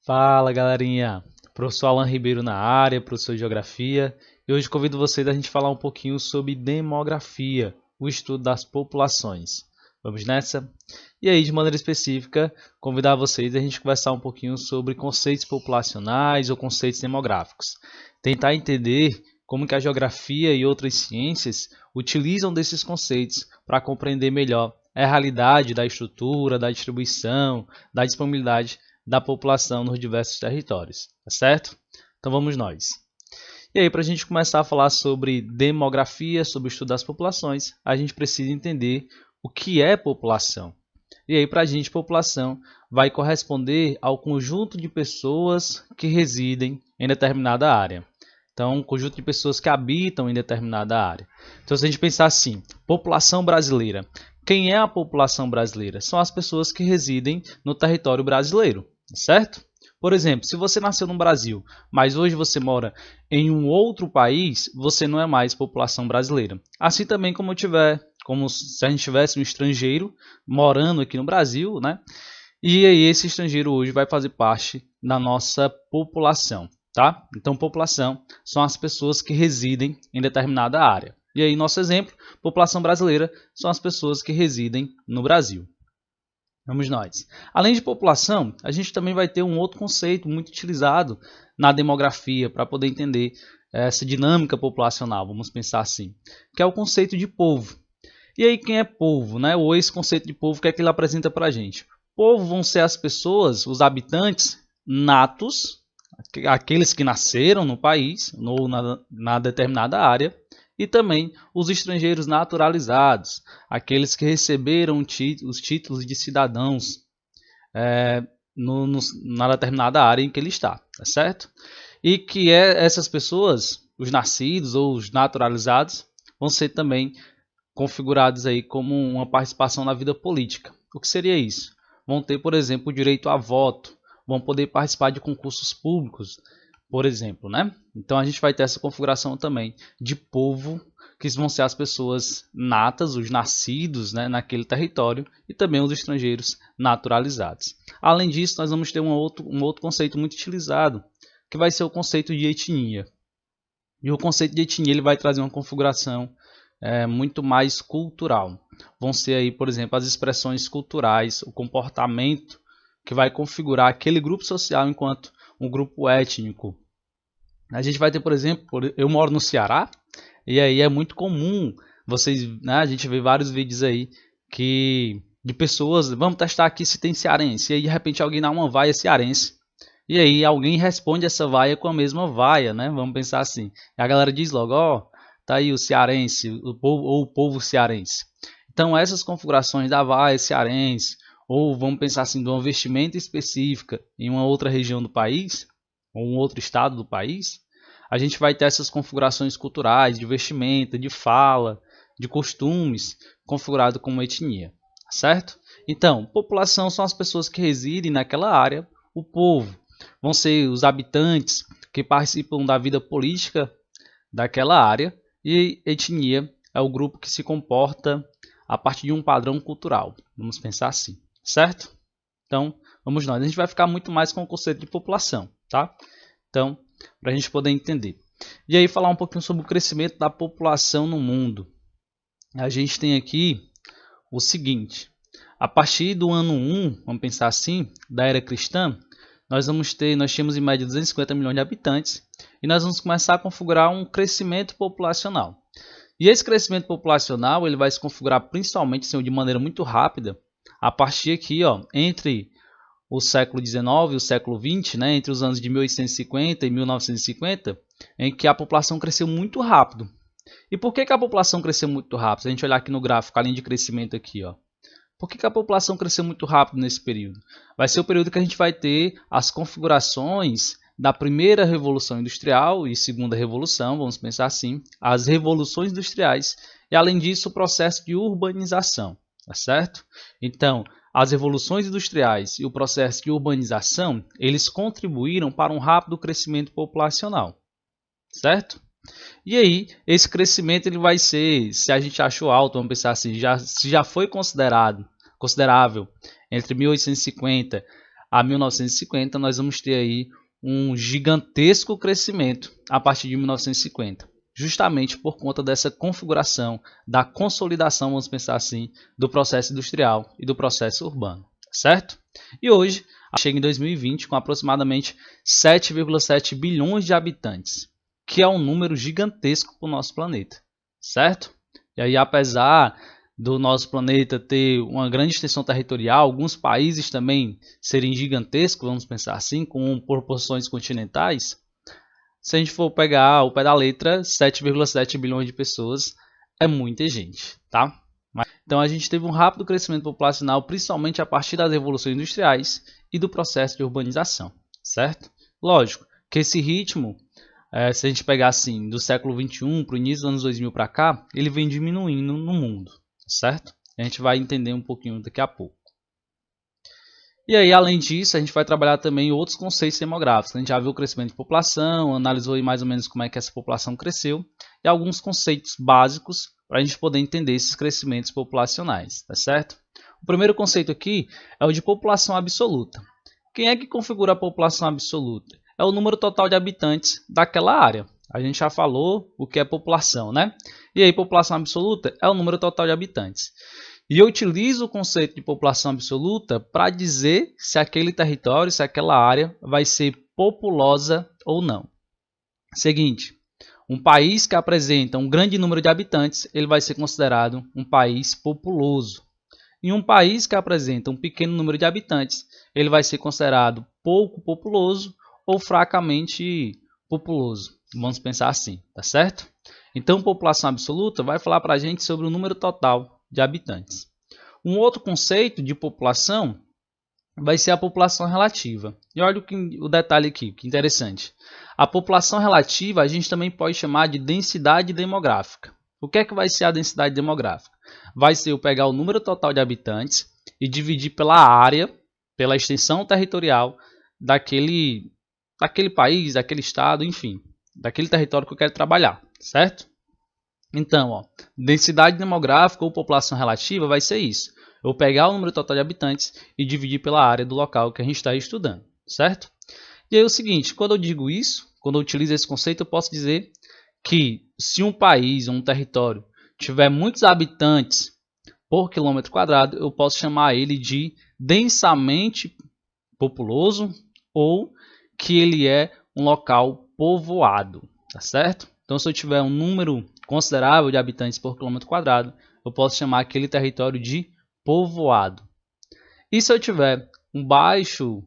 Fala galerinha, professor Alan Ribeiro na área, professor de Geografia, e hoje convido vocês a gente falar um pouquinho sobre demografia, o estudo das populações. Vamos nessa? E aí, de maneira específica, convidar vocês a gente conversar um pouquinho sobre conceitos populacionais ou conceitos demográficos. Tentar entender como que a geografia e outras ciências utilizam desses conceitos para compreender melhor a realidade da estrutura, da distribuição, da disponibilidade da população nos diversos territórios, tá certo? Então vamos nós. E aí, para a gente começar a falar sobre demografia, sobre o estudo das populações, a gente precisa entender o que é população. E aí, para a gente, população vai corresponder ao conjunto de pessoas que residem em determinada área. Então, um conjunto de pessoas que habitam em determinada área. Então, se a gente pensar assim, população brasileira. Quem é a população brasileira? São as pessoas que residem no território brasileiro, certo? Por exemplo, se você nasceu no Brasil, mas hoje você mora em um outro país, você não é mais população brasileira. Assim também como se a gente tivesse um estrangeiro morando aqui no Brasil, né? E aí esse estrangeiro hoje vai fazer parte da nossa população, tá? Então, população são as pessoas que residem em determinada área. E aí, nosso exemplo, população brasileira são as pessoas que residem no Brasil. Vamos nós. Além de população, a gente também vai ter um outro conceito muito utilizado na demografia para poder entender essa dinâmica populacional, vamos pensar assim, que é o conceito de povo. E aí, quem é povo, né? Ou esse conceito de povo, o que é que ele apresenta para a gente? Povo vão ser as pessoas, os habitantes natos, aqueles que nasceram no país ou na determinada área, e também os estrangeiros naturalizados, aqueles que receberam os títulos de cidadãos na determinada área em que ele está, tá certo? E que essas pessoas, os nascidos ou os naturalizados, vão ser também configurados aí como uma participação na vida política. O que seria isso? Vão ter, por exemplo, o direito a voto, vão poder participar de concursos públicos, por exemplo, né? Então a gente vai ter essa configuração também de povo, que vão ser as pessoas natas, os nascidos, né, naquele território, e também os estrangeiros naturalizados. Além disso, nós vamos ter um outro conceito muito utilizado, que vai ser o conceito de etnia. E o conceito de etnia ele vai trazer uma configuração muito mais cultural. Vão ser aí, por exemplo, as expressões culturais, o comportamento que vai configurar aquele grupo social enquanto um grupo étnico. A gente vai ter, por exemplo, eu moro no Ceará, e aí é muito comum vocês, né, a gente vê vários vídeos aí de pessoas, vamos testar aqui se tem cearense, e aí de repente alguém dá uma vaia cearense, e aí alguém responde essa vaia com a mesma vaia, né? Vamos pensar assim. E a galera diz logo, ó, tá aí o cearense, o povo, ou o povo cearense. Então essas configurações da vaia cearense, ou vamos pensar assim, de uma vestimenta específica em uma outra região do país, ou um outro estado do país, a gente vai ter essas configurações culturais, de vestimenta, de fala, de costumes, configurado como etnia, certo? Então, população são as pessoas que residem naquela área, o povo vão ser os habitantes que participam da vida política daquela área, e etnia é o grupo que se comporta a partir de um padrão cultural. Vamos pensar assim, certo? Então, vamos nós. A gente vai ficar muito mais com o conceito de população, tá? Então, para a gente poder entender. E aí falar um pouquinho sobre o crescimento da população no mundo. A gente tem aqui o seguinte, a partir do ano 1, vamos pensar assim, da era cristã, nós tínhamos em média 250 milhões de habitantes e nós vamos começar a configurar um crescimento populacional. E esse crescimento populacional ele vai se configurar principalmente assim, de maneira muito rápida a partir aqui, ó, entre o século XIX e o século XX, né, entre os anos de 1850 e 1950, em que a população cresceu muito rápido. E por que a população cresceu muito rápido? Se a gente olhar aqui no gráfico, a linha de crescimento aqui, ó. Por que a população cresceu muito rápido nesse período? Vai ser o período que a gente vai ter as configurações da primeira revolução industrial e segunda revolução, vamos pensar assim, as revoluções industriais e além disso o processo de urbanização, tá certo? Então, as revoluções industriais e o processo de urbanização, eles contribuíram para um rápido crescimento populacional, certo? E aí, esse crescimento ele vai ser, se a gente achou alto, vamos pensar assim, se já foi considerável entre 1850 a 1950, nós vamos ter aí um gigantesco crescimento a partir de 1950, justamente por conta dessa configuração, da consolidação, vamos pensar assim, do processo industrial e do processo urbano, certo? E hoje, chega em 2020 com aproximadamente 7,7 bilhões de habitantes, que é um número gigantesco para o nosso planeta, certo? E aí, apesar do nosso planeta ter uma grande extensão territorial, alguns países também serem gigantescos, vamos pensar assim, com proporções continentais, se a gente for pegar ao pé da letra, 7,7 bilhões de pessoas é muita gente, tá? Então a gente teve um rápido crescimento populacional, principalmente a partir das revoluções industriais e do processo de urbanização, certo? Lógico que esse ritmo, se a gente pegar assim, do século 21 para o início dos anos 2000 para cá, ele vem diminuindo no mundo, certo? A gente vai entender um pouquinho daqui a pouco. E aí, além disso, a gente vai trabalhar também outros conceitos demográficos. A gente já viu o crescimento de população, analisou aí mais ou menos como é que essa população cresceu e alguns conceitos básicos para a gente poder entender esses crescimentos populacionais, tá certo? O primeiro conceito aqui é o de população absoluta. Quem é que configura a população absoluta? É o número total de habitantes daquela área. A gente já falou o que é população, né? E aí, população absoluta é o número total de habitantes. E eu utilizo o conceito de população absoluta para dizer se aquele território, se aquela área vai ser populosa ou não. Seguinte, um país que apresenta um grande número de habitantes, ele vai ser considerado um país populoso. E um país que apresenta um pequeno número de habitantes, ele vai ser considerado pouco populoso ou fracamente populoso. Vamos pensar assim, tá certo? Então, população absoluta vai falar para a gente sobre o número total de habitantes. Um outro conceito de população vai ser a população relativa. E olha o detalhe aqui, que interessante. A população relativa a gente também pode chamar de densidade demográfica. O que é que vai ser a densidade demográfica? Vai ser eu pegar o número total de habitantes e dividir pela área, pela extensão territorial daquele país, daquele estado, enfim, daquele território que eu quero trabalhar, certo? Então, densidade demográfica ou população relativa vai ser isso. Eu pegar o número total de habitantes e dividir pela área do local que a gente está estudando, certo? E aí é o seguinte, quando eu digo isso, quando eu utilizo esse conceito, eu posso dizer que se um país ou um território tiver muitos habitantes por quilômetro quadrado, eu posso chamar ele de densamente populoso ou que ele é um local povoado, tá certo? Então, se eu tiver um número considerável de habitantes por quilômetro quadrado, eu posso chamar aquele território de povoado. E se eu tiver um baixo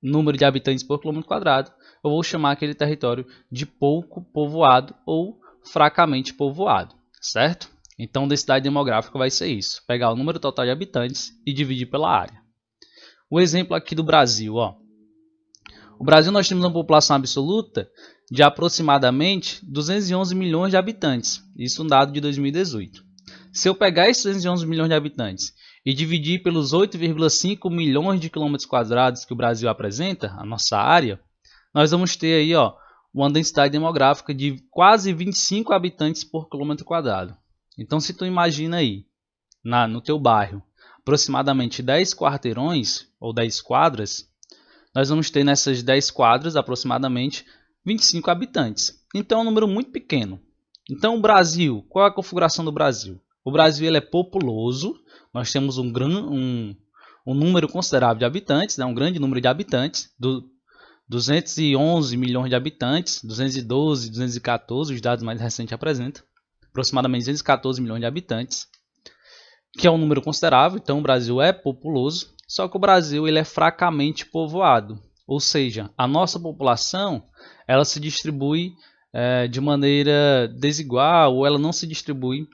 número de habitantes por quilômetro quadrado, eu vou chamar aquele território de pouco povoado ou fracamente povoado, certo? Então, densidade demográfica vai ser isso, pegar o número total de habitantes e dividir pela área. O exemplo aqui do Brasil, O Brasil nós temos uma população absoluta de aproximadamente 211 milhões de habitantes, isso é um dado de 2018. Se eu pegar esses 211 milhões de habitantes e dividir pelos 8,5 milhões de quilômetros quadrados que o Brasil apresenta, a nossa área, nós vamos ter aí uma densidade demográfica de quase 25 habitantes por quilômetro quadrado. Então, se tu imagina aí, no teu bairro, aproximadamente 10 quarteirões ou 10 quadras, nós vamos ter nessas 10 quadras aproximadamente 25 habitantes. Então é um número muito pequeno. Então o Brasil, qual é a configuração do Brasil? O Brasil ele é populoso, nós temos um número considerável de habitantes, um grande número de habitantes, 211 milhões de habitantes, 212, 214, os dados mais recentes apresentam, aproximadamente 214 milhões de habitantes, que é um número considerável, então o Brasil é populoso, só que o Brasil ele é fracamente povoado, ou seja, a nossa população ela se distribui de maneira desigual ou ela não se distribui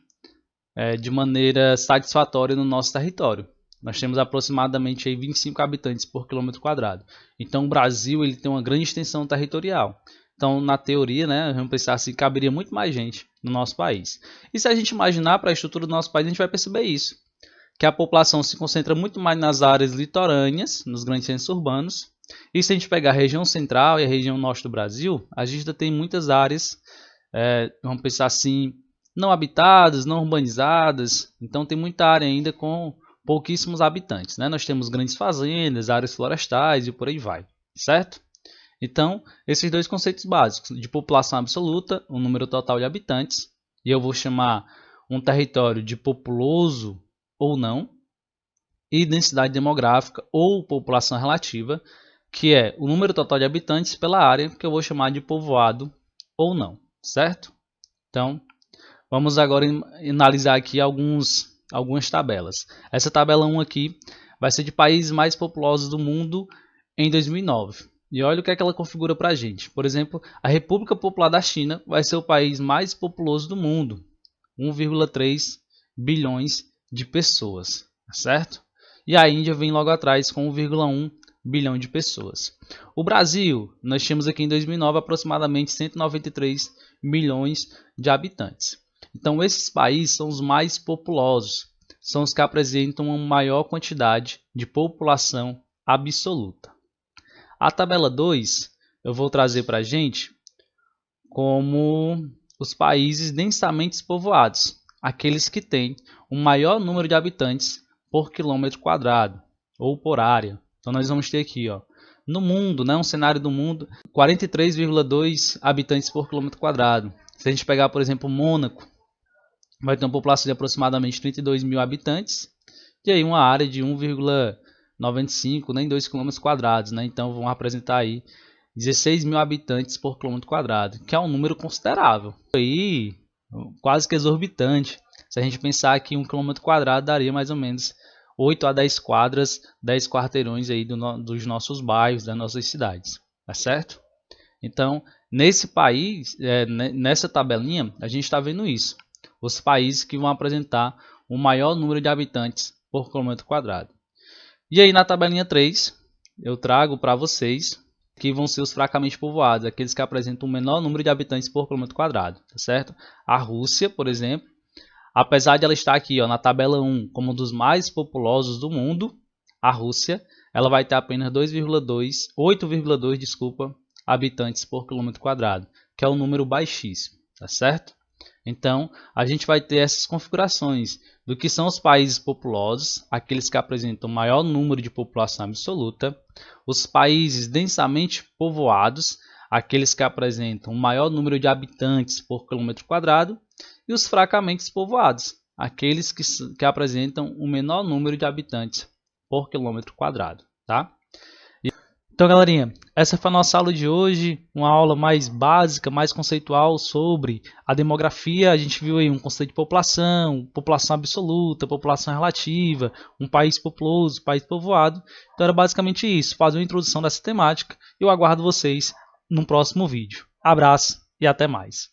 de maneira satisfatória no nosso território. Nós temos aproximadamente aí 25 habitantes por quilômetro quadrado. Então o Brasil ele tem uma grande extensão territorial. Então, na teoria, vamos pensar assim, caberia muito mais gente no nosso país. E se a gente imaginar para a estrutura do nosso país, a gente vai perceber isso. Que a população se concentra muito mais nas áreas litorâneas, nos grandes centros urbanos. E se a gente pegar a região central e a região norte do Brasil, a gente ainda tem muitas áreas, vamos pensar assim, não habitadas, não urbanizadas. Então tem muita área ainda com pouquíssimos habitantes, né? Nós temos grandes fazendas, áreas florestais e por aí vai, certo? Então, esses dois conceitos básicos, de população absoluta, o número total de habitantes, e eu vou chamar um território de populoso ou não, e densidade demográfica ou população relativa, que é o número total de habitantes pela área, que eu vou chamar de povoado ou não, certo? Então, vamos agora analisar aqui algumas tabelas. Essa tabela 1 aqui vai ser de países mais populosos do mundo em 2009. E olha o que é que ela configura para a gente. Por exemplo, a República Popular da China vai ser o país mais populoso do mundo. 1,3 bilhões de pessoas, certo? E a Índia vem logo atrás com 1,1 bilhão de pessoas. O Brasil, nós tínhamos aqui em 2009 aproximadamente 193 milhões de habitantes. Então esses países são os mais populosos, são os que apresentam uma maior quantidade de população absoluta. A tabela 2 eu vou trazer para a gente como os países densamente povoados, aqueles que têm o maior número de habitantes por quilômetro quadrado ou por área. Então nós vamos ter aqui, ó, no mundo, né, um cenário do mundo, 43,2 habitantes por quilômetro quadrado. Se a gente pegar, por exemplo, Mônaco, vai ter uma população de aproximadamente 32 mil habitantes e aí uma área de 1,95 nem 2 km quadrados, né? Então vão apresentar aí 16 mil habitantes por quilômetro quadrado, que é um número considerável, aí quase que exorbitante. Se a gente pensar que 1 km quadrado daria mais ou menos 8 a 10 quadras, 10 quarteirões aí dos nossos bairros, das nossas cidades, tá certo? Então, nesse país, nessa tabelinha, a gente está vendo isso. Os países que vão apresentar o maior número de habitantes por quilômetro quadrado. E aí na tabelinha 3, eu trago para vocês que vão ser os fracamente povoados, aqueles que apresentam o menor número de habitantes por quilômetro quadrado, tá certo? A Rússia, por exemplo, apesar de ela estar aqui, ó, na tabela 1 como um dos mais populosos do mundo, a Rússia, ela vai ter apenas 8,2, desculpa, habitantes por quilômetro quadrado, que é um número baixíssimo, tá certo? Então, a gente vai ter essas configurações do que são os países populosos, aqueles que apresentam o maior número de população absoluta, os países densamente povoados, aqueles que apresentam o maior número de habitantes por quilômetro quadrado, e os fracamente povoados, aqueles que apresentam o menor número de habitantes por quilômetro quadrado, tá? Então, galerinha, essa foi a nossa aula de hoje, uma aula mais básica, mais conceitual sobre a demografia. A gente viu aí um conceito de população, população absoluta, população relativa, um país populoso, país povoado. Então era basicamente isso, fazer uma introdução dessa temática. Eu aguardo vocês no próximo vídeo. Abraço e até mais.